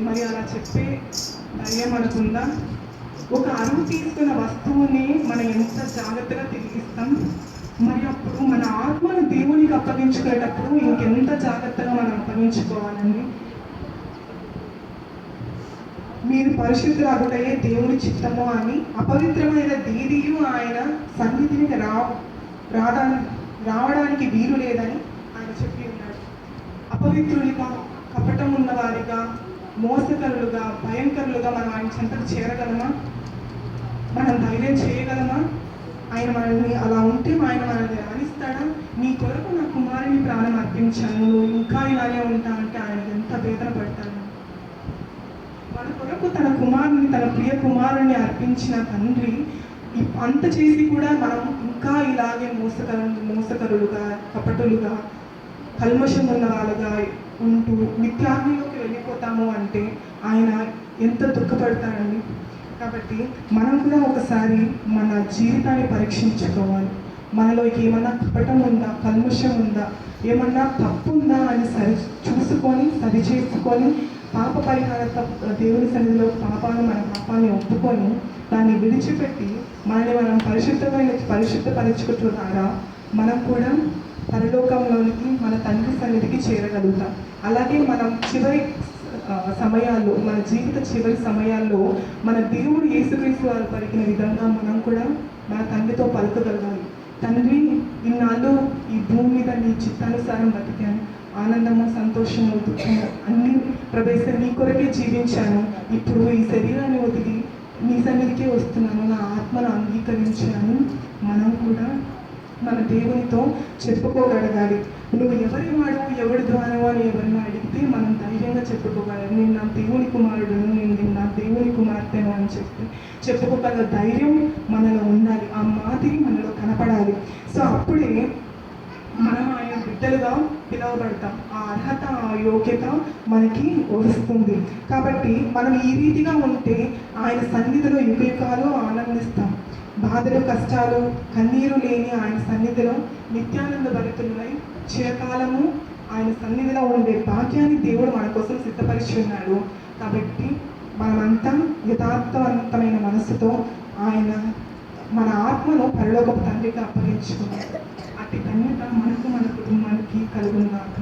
మరి అలా చెప్పే ధైర్యం మనకుందా? ఒక అరువు తీసుకున్న వస్తువుని మనం ఎంత జాగ్రత్తగా తిరిగిస్తాం, మరి అప్పుడు మన ఆత్మను దేవునికి అప్పగించుకునేటప్పుడు ఇంకెంత జాగ్రత్తగా మనం అప్పగించుకోవాలండి. మీరు పరిశుద్ధులగుటయే దేవుని చిత్తము అని అపవిత్రమైన దేనియు ఆయన సన్నిధిని రావడానికి వీలు లేదని ఆయన చెప్పి ఉన్నాడు. అపవిత్రులుగా, కపటం ఉన్నవారిగా, మోసకరులుగా, భయంకరులుగా మనం ఆయన చెంతకు చేరగలమా? మనం ధైర్యం చేయగలమా? ఆయన మనల్ని అలా ఉంటే ఆయన మనల్ని రాణిస్తాడా? నీ కొరకు నా కుమారుని ప్రాణం అర్పించాను, నువ్వు ఇంకా ఇలానే ఉంటా అంటే ఆయన ఎంత వేదన పడతాడు. మన కొరకు తన కుమారుని, తన ప్రియ కుమారుని అర్పించిన తండ్రి అంత చేసి కూడా మనం ఇంకా ఇలాగే మోసకరులుగా, కపటులుగా, కల్మషం ఉన్న వాళ్ళుగా ఉంటూ నిత్యాగ్నిలోకి వెళ్ళిపోతాము అంటే ఆయన ఎంత దుఃఖపడతాడండి. కాబట్టి మనం కూడా ఒకసారి మన జీవితాన్ని పరీక్షించుకోవాలి. మనలోకి ఏమన్నా కపటం ఉందా, కల్మషం ఉందా, ఏమన్నా తప్పు ఉందా అని చూసుకొని సరి చేసుకొని పాప పరిహారత దేవుని సన్నిధిలో మన పాపాన్ని ఒప్పుకొని దాన్ని విడిచిపెట్టి మనల్ని మనం పరిశుద్ధపరచుకోవడం ద్వారా మనం కూడా పరలోకంలోనికి మన తండ్రి సన్నిధికి చేరగలుగుతాం. అలాగే మనం చివరి సమయాల్లో, మన జీవిత చివరి సమయాల్లో మన దేవుడు యేసుక్రీస్తు వారు పలికిన విధంగా మనం కూడా మన తండ్రితో పలుకగలగాలి. తండ్రి, ఇన్నాళ్ళు ఈ భూమి మీద నీ చిత్తానుసారం బతికాను, ఆనందము, సంతోషము, దుఃఖము అన్ని ప్రవేశం నీ కొరకే జీవించాను. ఇప్పుడు ఈ శరీరాన్ని వదిలి నీ సన్నిధికే వస్తున్నాను, నా ఆత్మను అంగీకరించాను. మనం కూడా మన దేవునితో చెప్పుకోగలగాలి. నువ్వు ఎవరి వాడు, ఎవరి ద్వారం అని ఎవరిని అడిగితే మనం ధైర్యంగా చెప్పుకోగలరు. నేను నా దేవుని కుమారుడును, నేను నా దేవుని కుమార్తెను అని చెప్పుకోగల ధైర్యం మనలో ఉండాలి. ఆ మాదిరి మనలో కనపడాలి. సో అప్పుడే మనం ఆయన బిడ్డలుగా పిలువబడతాం. ఆ అర్హత, ఆ యోగ్యత మనకి వస్తుంది. కాబట్టి మనం ఈ రీతిగా ఉంటే ఆయన సన్నిధిలో యుగయుగాలు ఆనందిస్తాం. బాధలు, కష్టాలు, కన్నీరు లేని ఆయన సన్నిధిలో నిత్యానంద భరితులై చిరకాలము ఆయన సన్నిధిలో ఉండే భాగ్యాన్ని దేవుడు మన కోసం సిద్ధపరిచి ఉన్నాడు. కాబట్టి మనమంతా యథార్థవంతమైన మనసుతో ఆయన మన ఆత్మను పరలోకపు తండ్రికి అప్పగించుకున్నాడు. అట్టి ధన్యత మనకు, మన కుటుంబానికి కలుగునుగాక.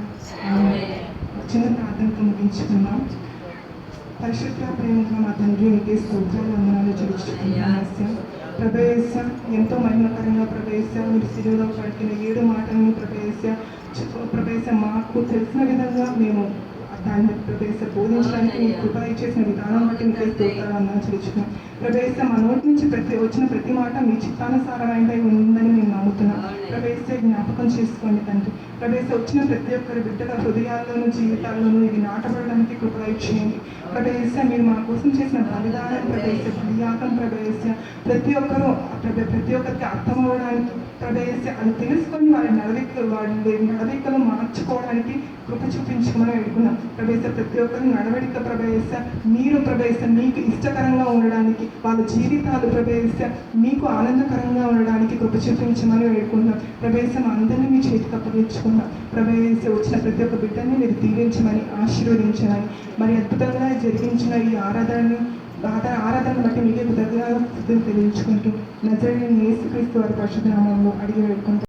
చిన్న ప్రార్థనతో ముగించుకున్నాం. పరిశుద్ధ ప్రేమగా మా తండ్రి నీకే స్తోత్రాలు, వందనాలు చెల్లించుకుంటున్నాం. ప్రభేశ ఎంతో మహిమకరంగా ప్రభేశ మీరు సిలువలో పట్టిన 7 మాటలను ప్రభేశ మాకు తెలిసిన విధంగా మేము దాన్ని ప్రభేశ బోధించడానికి మీకు కృప చేసిన విధానం బట్టి మీకే స్తోత్రాలు, వందనాలు చెల్లించుకున్నాం. ప్రభేశ మా నోటి నుంచి వచ్చిన ప్రతి మాట మీ చిత్తానుసారమైనది ఉందని మేము నమ్ముతున్నాం. ప్రభేశ జ్ఞాపకం చేసుకోండి తండ్రి. ప్రభేశ వచ్చిన ప్రతి ఒక్కరి బిడ్డల హృదయాల్లోనూ, జీవితాల్లోనూ ఇది నాటబడడానికి కృప చేయండి. ప్రభేశ మీరు మా కోసం చేసిన బలిదానం, ప్రభేశ బలియాగం, ప్రభేశ ప్రతి ఒక్కరికి అర్థం అవ్వడానికి, ప్రభేశ అది తెలుసుకొని వారి నడవడికలు మార్చుకోవడానికి కృప చూపించుకోమని వేడుకున్నాం. ప్రభేశ ప్రతి ఒక్కరి నడవడిక ప్రభేశ మీరు ప్రభేశ మీకు ఇష్టకరంగా ఉండడానికి, వాళ్ళ జీవితాలు ప్రభేశ మీకు ఆనందకరంగా ఉండడానికి కృప చూపించమని వేడుకున్నాం. ప్రభేశం అందరినీ మీ చేతికి అప్పగించుకున్నాం. ప్రభేశ వచ్చిన ప్రతి ఒక్క బిడ్డని మీరు దీవించమని, ఆశీర్వదించమని, మరి అద్భుతంగా జరిగించిన ఈ ఆరాధనను బట్టి మీకే కృతజ్ఞతలు తెలియజేసుకుంటూ నజరేయుడైన యేసుక్రీస్తు వారి పరిశుద్ధ నామములో అడిగి వేడుకుంటాం.